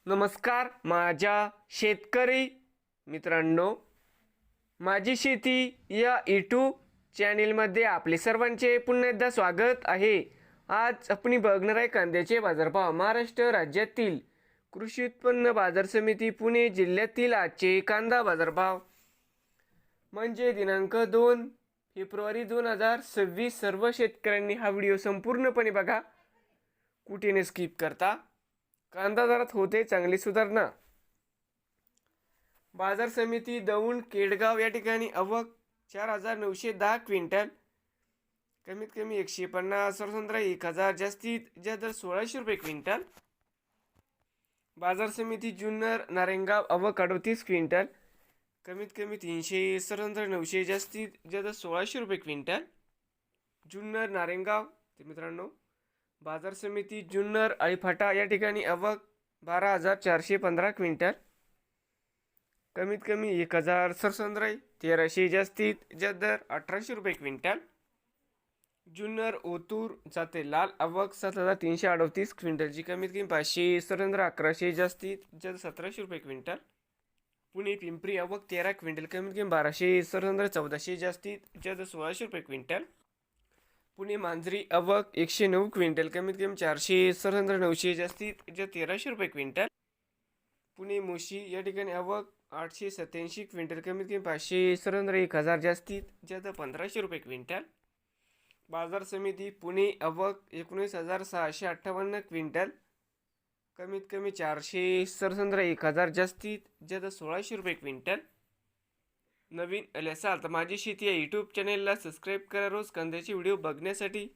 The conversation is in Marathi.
नमस्कार माझ्या शेतकरी मित्रांनो, माझी शेती या यूट्यूब चॅनेलमध्ये आपले सर्वांचे पुन्हा एकदा स्वागत आहे। आज आपण बघणार आहे कांद्याचे बाजारभाव। महाराष्ट्र राज्यातील कृषी उत्पन्न बाजार समिती पुणे जिल्ह्यातील आजचे कांदा बाजारभाव म्हणजे दिनांक 2 फेब्रुवारी 2026। सर्व शेतकऱ्यांनी हा व्हिडिओ संपूर्णपणे बघा, कुठे न स्किप करता। कांदा दरात होते चांगली सुधारणा। बाजार समिती दौंड केडगाव या ठिकाणी आवक 4910 क्विंटल, कमीत कमी 150, सर्वसाधारण 1000, जास्तीत जास्त 1600 रुपये क्विंटल। बाजार समिती जुन्नर नारायणगाव आवक 38 क्विंटल, कमीत कमी 300, सर्वसाधारण 900, जास्तीत जास्त 1600 रुपये क्विंटल। जुन्नर नारायणगाव ते मित्रांनो, बाजार समिती जुन्नर अळीफाटा या ठिकाणी आवक 12415 क्विंटल, कमीत कमी 1000, सर्वसाधारण 1300, जास्तीत जास्त 1800 रुपये क्विंटल। जुन्नर ओतूर जाते लाल आवक 7338 क्विंटलची, कमीत कमी 500, सर्वसाधारण 1100, जास्तीत जास्त 1700 रुपये क्विंटल। पुणे पिंपरी आवक 13 क्विंटल, कमीत कमी 1200, सर्वसाधारण 1400, जास्तीत जास्त 1600 रुपये क्विंटल। पुणे मांजरी आवक 109 क्विंटल, कमीत कमी 400, सर्वसाधारण 900, जास्तीत जास्त 1300 रुपये क्विंटल। पुणे मोशी या ठिकाणी आवक 887 क्विंटल, कमीत कमी 500, सर्वसाधारण 1000, जास्तीत जास्त 1500 रुपये क्विंटल। बाजार समिती पुणे आवक 19658 क्विंटल, कमीत कमी 400, सर्वसाधारण 1000, जास्तीत जास्त 1600 रुपये क्विंटल। नवीन आले असाल तर माझी शेती या यूट्यूब चॅनेलला सबस्क्राईब करा रोज कांद्याचे व्हिडिओ बघण्यासाठी।